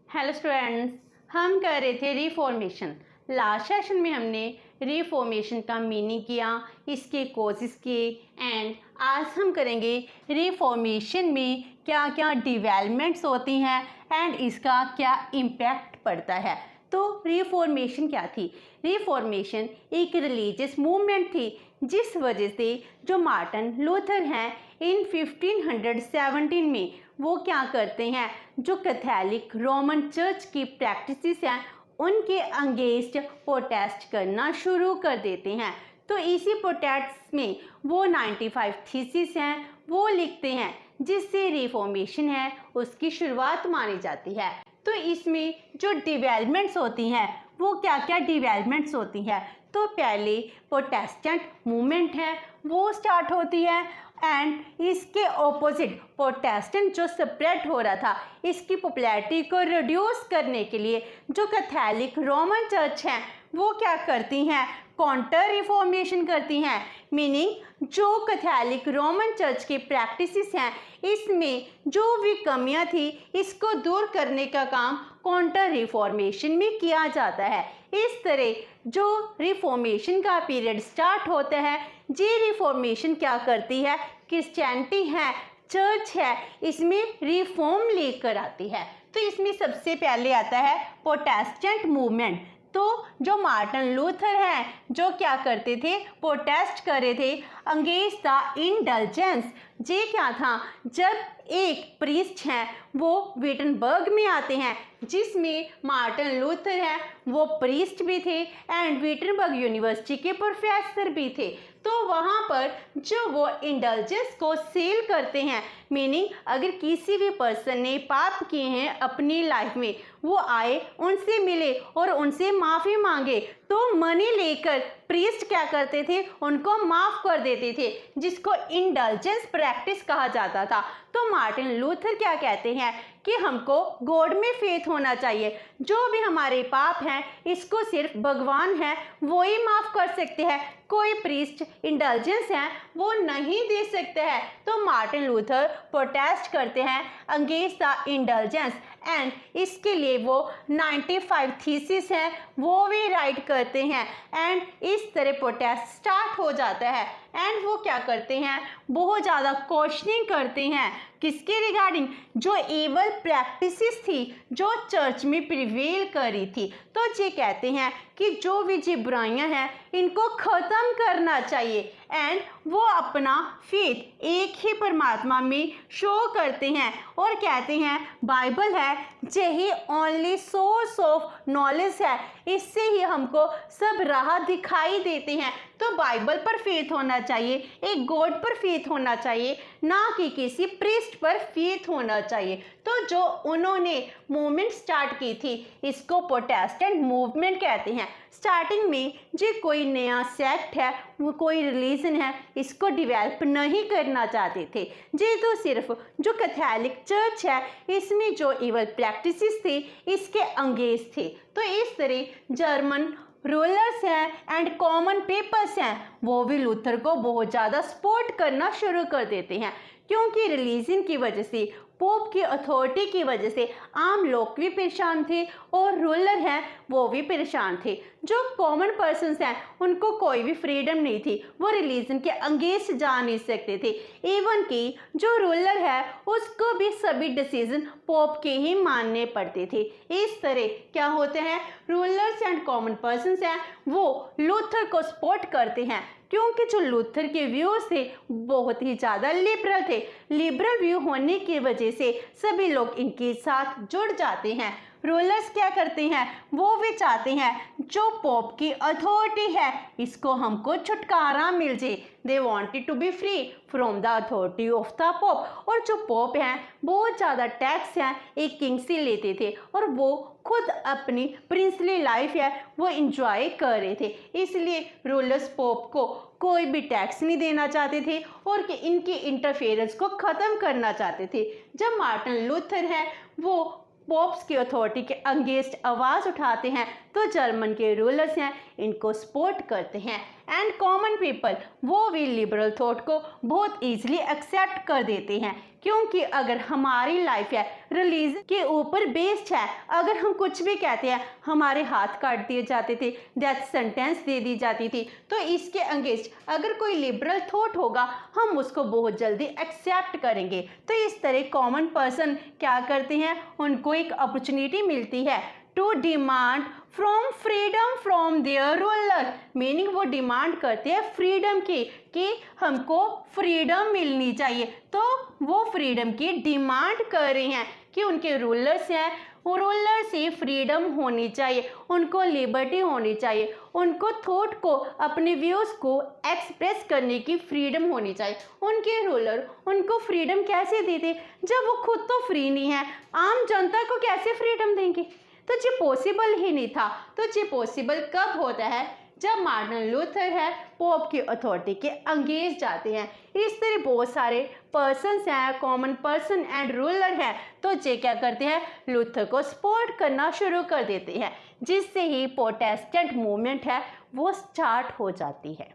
Hello students, हम कर रहे थे रिफॉर्मेशन। लास्ट सेशन में हमने रिफॉर्मेशन का मीनिंग किया, इसके कोजेस किए एंड आज हम करेंगे रिफॉर्मेशन में क्या क्या डेवलपमेंट्स होती हैं एंड इसका क्या इम्पैक्ट पड़ता है। तो रिफॉर्मेशन क्या थी? रिफॉर्मेशन एक रिलीजियस मूवमेंट थी जिस वजह से जो मार्टिन लूथर हैं इन 1517 में वो क्या करते हैं, जो कैथोलिक रोमन चर्च की प्रैक्टिसेस हैं उनके अगेंस्ट प्रोटेस्ट करना शुरू कर देते हैं। तो इसी प्रोटेस्ट में वो 95 थीसिस हैं वो लिखते हैं जिससे रिफॉर्मेशन है उसकी शुरुआत मानी जाती है। तो इसमें जो डेवलपमेंट्स होती हैं वो क्या क्या डेवलपमेंट्स होती हैं? तो पहले प्रोटेस्टेंट मूवमेंट है वो स्टार्ट होती है एंड इसके ऑपोजिट प्रोटेस्टेंट जो स्प्रेड हो रहा था इसकी पॉपुलैरिटी को रिड्यूस करने के लिए जो कैथोलिक रोमन चर्च हैं वो क्या करती हैं, काउंटर रिफॉर्मेशन करती हैं। मीनिंग जो कैथोलिक रोमन चर्च की प्रैक्टिसेस हैं इसमें जो भी कमियां थी इसको दूर करने का काम काउंटर रिफॉर्मेशन में किया जाता है। इस तरह जो रिफॉर्मेशन का पीरियड स्टार्ट होता है, ये रिफॉर्मेशन क्या करती है, क्रिश्चियनिटी है, चर्च है, इसमें रिफॉर्म लेकर आती है। तो इसमें सबसे पहले आता है प्रोटेस्टेंट मूवमेंट। तो जो मार्टिन लूथर हैं जो क्या करते थे, प्रोटेस्ट कर रहे थे अगेंस्ट द इंडल्जेंस। ये क्या था, जब एक प्रीस्ट हैं वो विटनबर्ग में आते हैं जिसमें मार्टिन लूथर हैं वो प्रीस्ट भी थे एंड विटनबर्ग यूनिवर्सिटी के प्रोफेसर भी थे। तो वहाँ पर जो वो इंडल्जेंस को सेल करते हैं, मीनिंग अगर किसी भी पर्सन ने पाप किए हैं अपनी लाइफ में वो आए उनसे मिले और उनसे माफ़ी मांगे तो मनी लेकर प्रीस्ट क्या करते थे, उनको माफ़ कर देते थे जिसको इंडल्जेंस प्रैक्टिस कहा जाता था। तो मार्टिन लूथर क्या कहते हैं कि हमको गॉड में फेथ होना चाहिए, जो भी हमारे पाप हैं इसको सिर्फ भगवान है वो ही माफ़ कर सकते हैं, कोई प्रीस्ट इंडल्जेंस है वो नहीं दे सकते हैं। तो मार्टिन लूथर प्रोटेस्ट करते हैं अगेंस्ट द इंडल्जेंस एंड इसके लिए वो 95 थीसिस हैं वो भी राइट करते हैं एंड इस तरह प्रोटेस्ट स्टार्ट हो जाता है। एंड वो क्या करते हैं, बहुत ज़्यादा क्वेश्चनिंग करते हैं किसके रिगार्डिंग, जो एवल प्रैक्टिसेस थी जो चर्च में प्रिवेल करी थी। तो ये कहते हैं कि जो भी ये बुराइयां हैं इनको ख़त्म करना चाहिए एंड वो अपना फेथ एक ही परमात्मा में शो करते हैं और कहते हैं बाइबल है यही ओनली सोर्स ऑफ नॉलेज है, इससे ही हमको सब राह दिखाई देते हैं। तो बाइबल पर फेथ होना चाहिए, एक गॉड पर फेथ होना चाहिए, ना कि किसी प्रीस्ट पर फेथ होना चाहिए। तो जो उन्होंने मूवमेंट स्टार्ट की थी इसको प्रोटेस्टेंट मूवमेंट कहते हैं। स्टार्टिंग में जो कोई नया सेक्ट है वो कोई रिलीजन है इसको डेवलप नहीं करना चाहते थे, जी तो सिर्फ जो कैथोलिक चर्च है इसमें जो इवल प्रैक्टिसेस थे इसके अगेंस्ट थे। तो इस तरह जर्मन रूलर्स हैं एंड कॉमन पीपल्स हैं वो भी लूथर को बहुत ज़्यादा सपोर्ट करना शुरू कर देते हैं, क्योंकि रिलीजन की वजह से, पोप की अथॉरिटी की वजह से आम लोग भी परेशान थे और रूलर हैं वो भी परेशान थे। जो कॉमन पर्सन्स हैं उनको कोई भी फ्रीडम नहीं थी, वो रिलीजन के अगेंस्ट जा नहीं सकते थे। इवन कि जो रूलर है उसको भी सभी डिसीजन पोप के ही मानने पड़ते थे। इस तरह क्या होते हैं, रूलर्स एंड कॉमन पर्सन्स हैं वो लूथर को सपोर्ट करते हैं, क्योंकि जो लूथर के व्यूज थे बहुत ही ज़्यादा लिबरल थे। लिबरल व्यू होने की वजह से सभी लोग इनके साथ जुड़ जाते हैं। रूलर्स क्या करते हैं, वो भी चाहते हैं जो पोप की अथॉरिटी है इसको हमको छुटकारा मिल जाए। They wanted to be free from the authority of the Pope. और जो पोप हैं बहुत ज़्यादा टैक्स हैं एक किंग से लेते थे और वो खुद अपनी प्रिंसली लाइफ है वो इंजॉय कर रहे थे, इसलिए रूलर्स पोप को कोई भी टैक्स नहीं देना चाहते थे और कि इनकी इंटरफेरेंस को ख़त्म करना चाहते थे। जब मार्टिन लूथर है वो पोप्स की अथॉरिटी के अगेंस्ट आवाज़ उठाते हैं तो जर्मन के रूलर्स हैं इनको सपोर्ट करते हैं। एंड कॉमन पीपल वो भी लिबरल थॉट को बहुत ईजिली एक्सेप्ट कर देते हैं, क्योंकि अगर हमारी लाइफ है रिलीजन के ऊपर बेस्ड है, अगर हम कुछ भी कहते हैं, हमारे हाथ काट दिए जाते थे, डेथ सेंटेंस दे दी जाती थी, तो इसके अगेंस्ट अगर कोई लिबरल थॉट होगा हम उसको बहुत जल्दी एक्सेप्ट करेंगे। तो इस तरह कॉमन पर्सन क्या करते हैं, उनको एक अपॉर्चुनिटी मिलती है to demand from freedom from their ruler, meaning वो डिमांड करते हैं फ्रीडम की कि हमको फ्रीडम मिलनी चाहिए। तो वो फ्रीडम की डिमांड कर रहे हैं कि उनके रूलर्स हैं, रूलर से फ्रीडम होनी चाहिए, उनको लिबर्टी होनी चाहिए, उनको थॉट को अपने व्यूज़ को एक्सप्रेस करने की फ्रीडम होनी चाहिए। उनके रूलर उनको फ्रीडम कैसे देते जब वो खुद तो फ्री नहीं है, आम जनता को कैसे फ्रीडम देंगे? तो ये पॉसिबल ही नहीं था। तो ये पॉसिबल कब होता है, जब मार्टिन लूथर है पोप की अथॉरिटी के अंगेज जाते हैं। इस तरह बहुत सारे पर्सन्स हैं, कॉमन पर्सन एंड रूलर हैं, तो ये क्या करते हैं, लूथर को सपोर्ट करना शुरू कर देते हैं, जिससे ही प्रोटेस्टेंट मूवमेंट है वो स्टार्ट हो जाती है।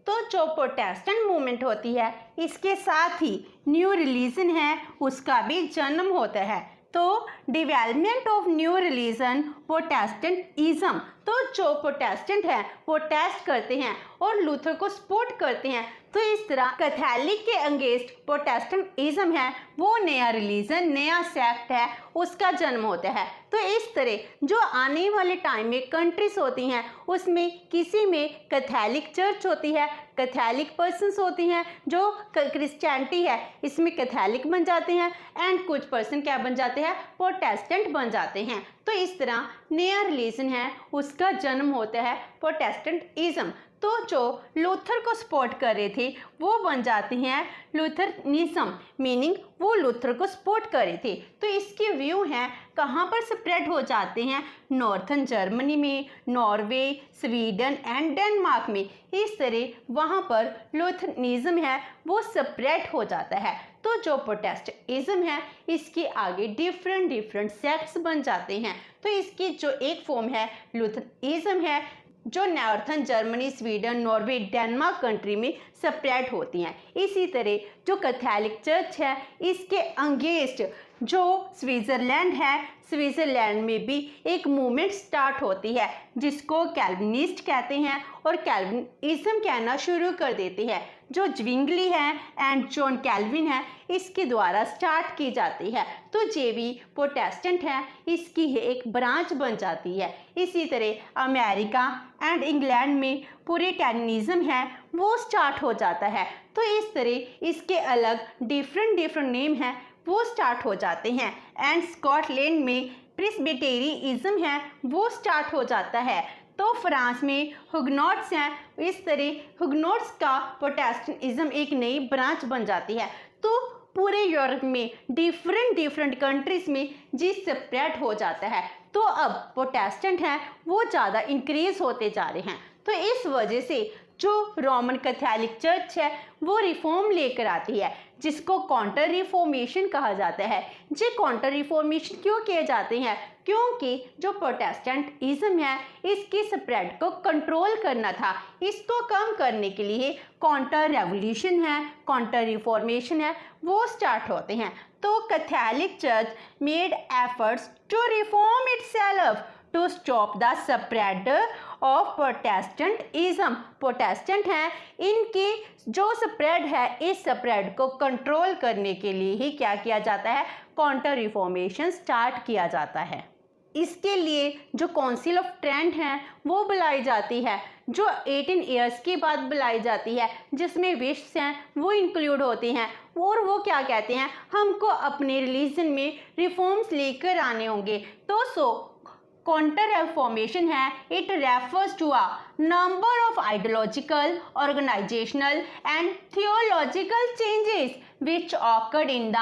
तो जो प्रोटेस्टेंट मूवमेंट होती है इसके साथ ही न्यू रिलीजन है उसका भी जन्म होता है। तो development of new religion Protestantism, तो जो प्रोटेस्टेंट है प्रोटेस्ट करते हैं और लूथर को सपोर्ट करते हैं, तो इस तरह कैथोलिक के अगेंस्ट प्रोटेस्टेंटिज्म है वो नया रिलीजन, नया सेक्ट है, उसका जन्म होता है। तो इस तरह जो आने वाले टाइम में कंट्रीज होती हैं उसमें किसी में कैथोलिक चर्च होती है, कैथोलिक पर्सन्स होती हैं, जो क्रिश्चियनिटी है इसमें कैथोलिक बन जाते हैं, एंड कुछ पर्सन क्या बन जाते हैं, प्रोटेस्टेंट बन जाते हैं। तो इस तरह नया रिलीजन है उसका जन्म होता है प्रोटेस्टेंटिज्म। तो जो लूथर को सपोर्ट कर रहे थे वो बन जाते हैं लूथरनिज्म, मीनिंग वो लूथर को सपोर्ट कर रहे थे। तो इसके व्यू हैं कहाँ पर स्प्रेड हो जाते हैं, नॉर्थन जर्मनी में, नॉर्वे, स्वीडन एंड डेनमार्क में। इस तरह वहाँ पर लूथरनिज्म है वो स्प्रेड हो जाता है। तो जो प्रोटेस्टेंटिज्म है इसके आगे डिफरेंट सेक्ट्स बन जाते हैं। तो इसकी जो एक फॉर्म है लूथरनिज्म है जो northern Germany, Sweden, Norway, Denmark country में स्प्रेड होती हैं। इसी तरह जो कैथोलिक चर्च है इसके अगेंस्ट जो स्विट्ज़रलैंड है, स्विट्ज़रलैंड में भी एक मूवमेंट स्टार्ट होती है जिसको कैल्विनिस्ट कहते हैं और कैल्विनिज्म कहना शुरू कर देते हैं। जो ज्विंगली है एंड जॉन कैल्विन है इसके द्वारा स्टार्ट की जाती है। तो जे भी प्रोटेस्टेंट है इसकी एक ब्रांच बन जाती है। इसी तरह अमेरिका एंड इंग्लैंड में पुरिटैनिज्म है वो स्टार्ट हो जाता है। तो इस तरह इसके अलग डिफरेंट नेम हैं वो स्टार्ट हो जाते हैं। एंड स्कॉटलैंड में प्रेस्बिटेरियनिज्म है वो स्टार्ट हो जाता है। तो फ्रांस में हुगनॉट्स हैं, इस तरह हुगनॉट्स का प्रोटेस्टेंटिज्म एक नई ब्रांच बन जाती है। तो पूरे यूरोप में डिफरेंट कंट्रीज में जी स्प्रेड हो जाता है। तो अब प्रोटेस्टेंट हैं वो ज़्यादा इंक्रीज होते जा रहे हैं। तो इस वजह से जो रोमन कैथोलिक चर्च है वो रिफॉर्म लेकर आती है जिसको काउंटर रिफॉर्मेशन कहा जाता है। ये काउंटर रिफॉर्मेशन क्यों किए जाते हैं, क्योंकि जो प्रोटेस्टेंटिज्म है इसकी स्प्रेड को कंट्रोल करना था। इसको कम करने के लिए काउंटर रेवोल्यूशन है, काउंटर रिफॉर्मेशन है वो स्टार्ट होते हैं। तो Catholic church made efforts to reform itself to stop the spread of Protestantism. Protestant हैं इनकी जो स्प्रेड है इस स्प्रेड को कंट्रोल करने के लिए ही क्या किया जाता है, काउंटर रिफॉर्मेशन स्टार्ट किया जाता है। इसके लिए जो काउंसिल ऑफ ट्रेंट है वो बुलाई जाती है जो 18 ईयर्स के बाद बुलाई जाती है, जिसमें विश्व हैं वो इंक्लूड होते हैं। और वो क्या कहते हैं, हमको अपने रिलीजन में रिफॉर्म्स लेकर आने होंगे। तो काउंटर रिफॉर्मेशन है, it refers to a number of ideological, organisational and theological changes which occurred in the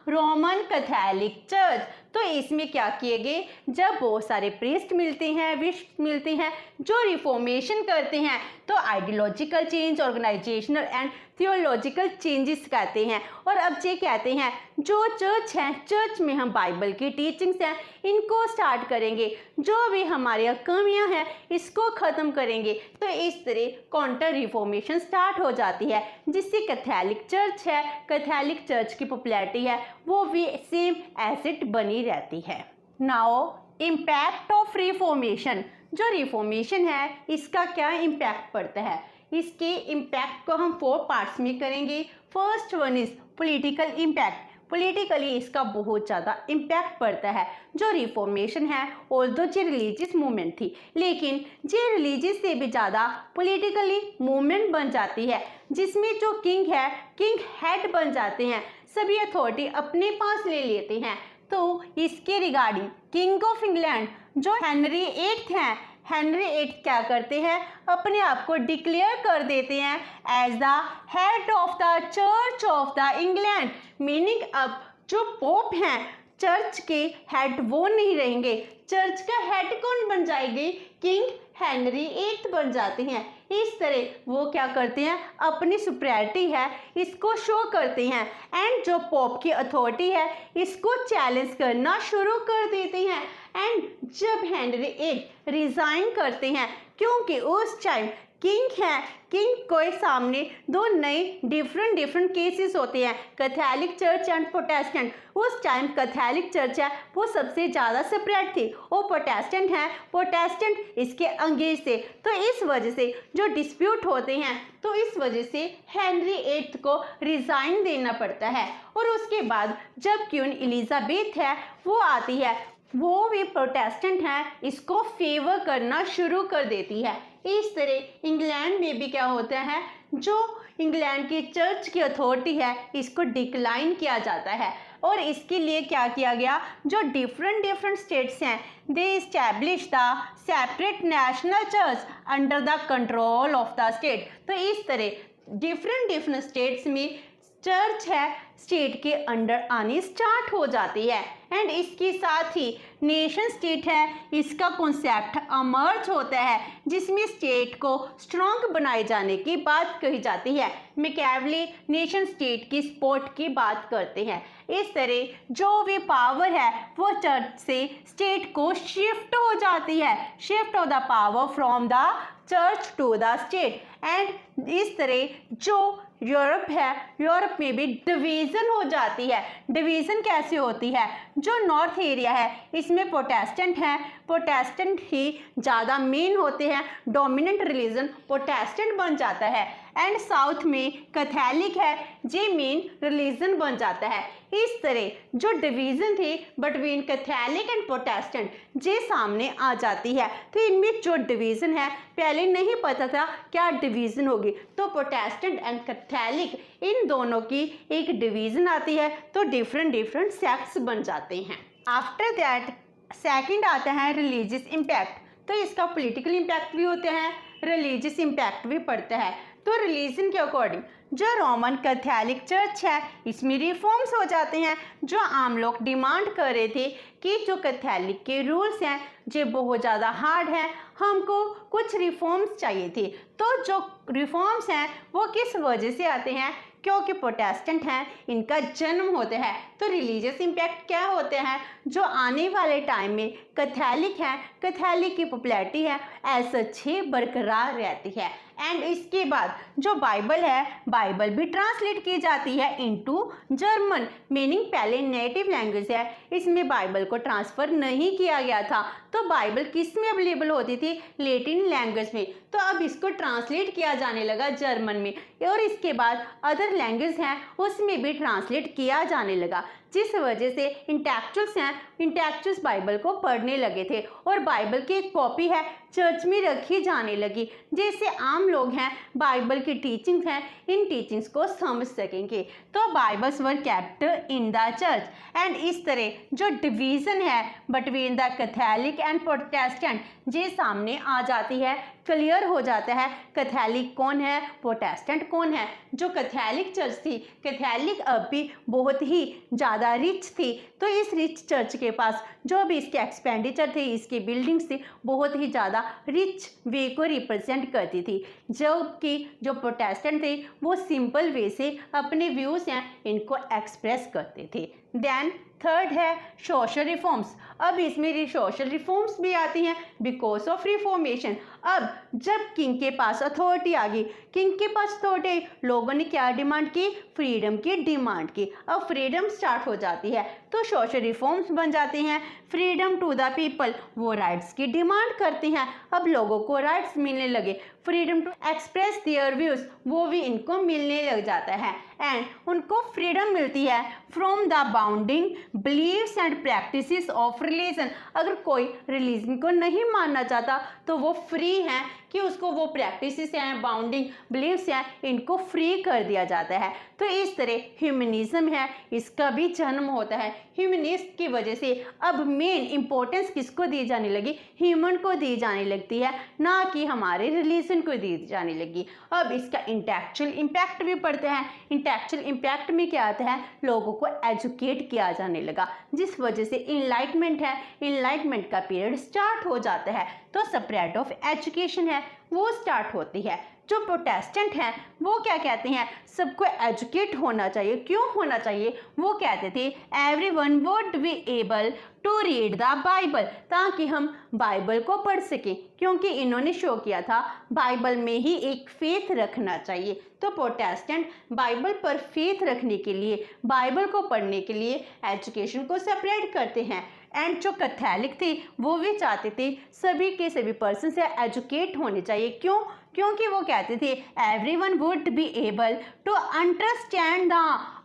Roman Catholic church. तो इसमें क्या किए गए, जब बहुत सारे प्रीस्ट मिलते हैं, बिशप मिलते हैं जो रिफॉर्मेशन करते हैं, तो ideological change, organisational and theological changes कहते हैं। और अब ये कहते हैं जो चर्च है, चर्च में हम बाइबल की टीचिंग्स हैं इनको स्टार्ट करेंगे, जो भी हमारी कमियां हैं इसको ख़त्म करेंगे। तो इस तरह काउंटर रिफॉर्मेशन स्टार्ट हो जाती है, जिससे कैथोलिक चर्च है, कैथोलिक चर्च की पॉपुलैरिटी है वो भी सेम एज इट बनी रहती है। नाउ इम्पैक्ट ऑफ रिफॉर्मेशन, जो रिफॉर्मेशन है इसका क्या इम्पैक्ट पड़ता है, इसके इम्पैक्ट को हम 4 पार्ट्स में करेंगे। First one is political impact. Politically इसका बहुत ज़्यादा इम्पैक्ट पड़ता है। जो रिफॉर्मेशन है ऑल्दो जो रिलीजियस मूवमेंट थी, लेकिन ये रिलीजियस से भी ज़्यादा पॉलिटिकली मूवमेंट बन जाती है, जिसमें जो किंग है, किंग हेड बन जाते हैं, सभी अथॉरिटी अपने पास ले लेते हैं। तो इसके रिगार्डिंग किंग ऑफ इंग्लैंड जो हेनरी 8 हैं, हेनरी 8 क्या करते हैं, अपने आप को डिक्लेयर कर देते हैं as the head of the church of the England. Meaning अब जो पोप हैं चर्च के हेड वो नहीं रहेंगे, चर्च का हेड कौन बन जाएगी, किंग हेनरी 8 बन जाते हैं। इस तरह वो क्या करते हैं, अपनी सुपरियरिटी है इसको शो करते हैं, एंड जो पोप की अथॉरिटी है इसको चैलेंज करना शुरू कर देते हैं। एंड जब हेनरी 8 रिजाइन करते हैं, क्योंकि उस टाइम किंग है, किंग के सामने 2 नए डिफरेंट केसेस होते हैं, कैथोलिक चर्च एंड प्रोटेस्टेंट। उस टाइम कैथोलिक चर्च है वो सबसे ज़्यादा सेपरेट थी, और प्रोटेस्टेंट है, प्रोटेस्टेंट इसके अंगेज थे। तो इस वजह से जो डिस्प्यूट होते हैं, तो इस वजह से हेनरी 8 को रिज़ाइन देना पड़ता है। और उसके बाद जब क्वीन एलिजाबेथ है वो आती है, वो भी प्रोटेस्टेंट है, इसको फेवर करना शुरू कर देती है। इस तरह इंग्लैंड में भी क्या होता है, जो इंग्लैंड की चर्च की अथॉरिटी है इसको डिक्लाइन किया जाता है। और इसके लिए क्या किया गया, जो डिफरेंट स्टेट्स हैं दे establish the separate national church under the control of the state. तो इस तरह डिफरेंट स्टेट्स में चर्च है स्टेट के अंडर आनी स्टार्ट हो जाती है। एंड इसके साथ ही नेशन स्टेट है इसका कॉन्सेप्ट अमर्ज होता है, जिसमें स्टेट को स्ट्रॉन्ग बनाए जाने की बात कही जाती है। मैकियावेली नेशन स्टेट की सपोर्ट की बात करते हैं। इस तरह जो भी पावर है वो चर्च से स्टेट को शिफ्ट हो जाती है, shift of the power from the church to the state. And इस तरह जो यूरोप है, यूरोप में भी डिवीज़न हो जाती है। डिवीज़न कैसे होती है, जो नॉर्थ एरिया है इसमें प्रोटेस्टेंट हैं, प्रोटेस्टेंट ही ज़्यादा मेन होते हैं, डोमिनेंट रिलीजन प्रोटेस्टेंट बन जाता है। एंड साउथ में कैथोलिक है, जे मेन रिलीजन बन जाता है। इस तरह जो डिवीज़न थी बिटवीन कैथोलिक एंड प्रोटेस्टेंट जे सामने आ जाती है। तो इनमें जो डिवीज़न है पहले नहीं पता था क्या डिवीज़न होगी, तो प्रोटेस्टेंट एंड कैथोलिक इन दोनों की एक डिवीज़न आती है, तो डिफरेंट सेक्ट्स बन जाते हैं। आफ्टर दैट सेकंड आता है रिलीजियस इम्पैक्ट। तो इसका पॉलिटिकल इम्पैक्ट भी होता है, रिलीजियस इम्पैक्ट भी पड़ता है। तो रिलीजन के अकॉर्डिंग जो रोमन कैथोलिक चर्च है इसमें रिफॉर्म्स हो जाते हैं। जो आम लोग डिमांड कर रहे थे कि जो कैथोलिक के रूल्स हैं जो बहुत ज़्यादा हार्ड हैं, हमको कुछ रिफॉर्म्स चाहिए थे। तो जो रिफॉर्म्स हैं वो किस वजह से आते हैं, क्योंकि प्रोटेस्टेंट हैं इनका जन्म होता है। तो रिलीजियस इम्पैक्ट क्या होते हैं, जो आने वाले टाइम में कैथोलिक हैं, कैथोलिक की पॉपुलैरिटी है ऐसा अच्छे बरकरार रहती है। एंड इसके बाद जो बाइबल है, बाइबल भी ट्रांसलेट की जाती है इनटू जर्मन, मीनिंग पहले नेटिव लैंग्वेज है, इसमें बाइबल को ट्रांसफ़र नहीं किया गया था। तो बाइबल किस में अवेलेबल होती थी, लैटिन लैंग्वेज में। तो अब इसको ट्रांसलेट किया जाने लगा जर्मन में, और इसके बाद अदर लैंग्वेज हैं उसमें भी ट्रांसलेट किया जाने लगा, जिस वजह से इंटेलेक्चुअल्स हैं, इंटेलेक्चुअल्स बाइबल को पढ़ने लगे थे, और बाइबल की एक कॉपी है चर्च में रखी जाने लगी, जिससे आम लोग हैं बाइबल की टीचिंग्स हैं इन टीचिंग्स को समझ सकेंगे। तो Bibles were kept in the church. And इस तरह जो डिवीज़न है between the Catholic and Protestant ये सामने आ जाती है, क्लियर हो जाता है कैथोलिक कौन है, प्रोटेस्टेंट कौन है। जो कैथोलिक चर्च थी, कैथोलिक अब भी बहुत ही ज़्यादा रिच थी, तो इस रिच चर्च के पास जो भी इसके एक्सपेंडिचर थे, इसकी बिल्डिंग्स थी, बहुत ही ज़्यादा रिच वे को रिप्रेजेंट करती थी। जबकि जो प्रोटेस्टेंट थे वो सिंपल वे से अपने व्यूज़ हैं इनको एक्सप्रेस करते थे। देन थर्ड है सोशल रिफॉर्म्स। अब इसमें सोशल रिफॉर्म्स भी आती हैं बिकॉज ऑफ रिफॉर्मेशन। अब जब किंग के पास अथॉरिटी आ गई, किंग के पास अथॉरिटी, लोगों ने क्या डिमांड की, फ्रीडम की डिमांड की। अब फ्रीडम स्टार्ट हो जाती है तो सोशल रिफॉर्म्स बन जाती हैं। फ्रीडम टू द पीपल, वो राइट्स की डिमांड करती हैं। अब लोगों को राइट्स मिलने लगे, freedom to express their views, वो भी इनको मिलने लग जाता है। एंड उनको फ्रीडम मिलती है from the bounding believes and practices of religion. अगर कोई रिलीजन को नहीं मानना चाहता तो वो फ्री हैं कि उसको वो प्रैक्टिसेस हैं, बाउंडिंग बिलीव्स हैं, इनको फ्री कर दिया जाता है। तो इस तरह ह्यूमनिज्म है, इसका भी जन्म होता है। ह्यूमनिस्ट की वजह से अब मेन इंपॉर्टेंस किसको दी जाने लगी, ह्यूमन को दी जाने लगती है, ना कि हमारे रिलीजन को दी जाने लगी। अब इसका इंटेलेक्चुअल इम्पैक्ट भी पड़ता है। इंटेलेक्चुअल इम्पैक्ट में क्या आता है, लोगों को एजुकेट किया जाने लगा, जिस वजह से इनलाइटमेंट है, इनलाइटमेंट का पीरियड स्टार्ट हो जाता है। तो स्प्रेड ऑफ एजुकेशन है वो स्टार्ट होती है। जो प्रोटेस्टेंट हैं वो क्या कहते हैं, सबको एजुकेट होना चाहिए। क्यों होना चाहिए, वो कहते थे everyone would be able to read the Bible, ताकि हम बाइबल को पढ़ सकें, क्योंकि इन्होंने शो किया था बाइबल में ही एक फेथ रखना चाहिए। तो प्रोटेस्टेंट बाइबल पर फेथ रखने के लिए, बाइबल को पढ़ने के लिए एजुकेशन को सेपरेट करते हैं। एंड जो कैथोलिक थे वो भी चाहते थे सभी के सभी पर्सन से एजुकेट होने चाहिए। क्यों, क्योंकि वो कहते थे everyone would be able to understand the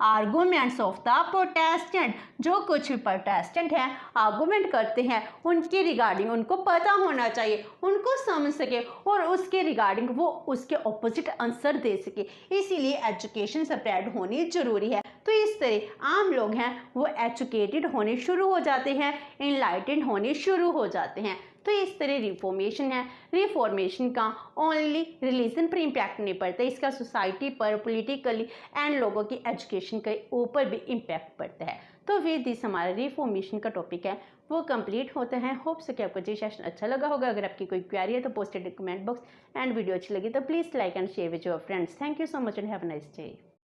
arguments of the Protestant. जो कुछ भी प्रोटेस्टेंट हैं आर्गूमेंट करते हैं उनके रिगार्डिंग उनको पता होना चाहिए, उनको समझ सके और उसके रिगार्डिंग वो उसके ऑपोजिट आंसर दे सके। इसीलिए एजुकेशन स्प्रेड होनी जरूरी है। तो इस तरह आम लोग हैं वो एजुकेटेड होने शुरू हो जाते हैं, इनलाइटेंड होने शुरू हो जाते हैं। तो इस तरह रिफॉर्मेशन है, रिफॉर्मेशन का ओनली रिलीजन पर इम्पैक्ट नहीं पड़ता, इसका सोसाइटी पर, पॉलिटिकली एंड लोगों की एजुकेशन के ऊपर भी इम्पैक्ट पड़ता है। तो विद दिस हमारा रिफॉर्मेशन का टॉपिक है वो कंप्लीट होता है। होप सो कि आपको ये सेशन अच्छा लगा होगा। अगर आपकी कोई क्वेरी है तो post it in comment box, and video अच्छी लगी तो please like and share with your friends. Thank you so much and have a nice day.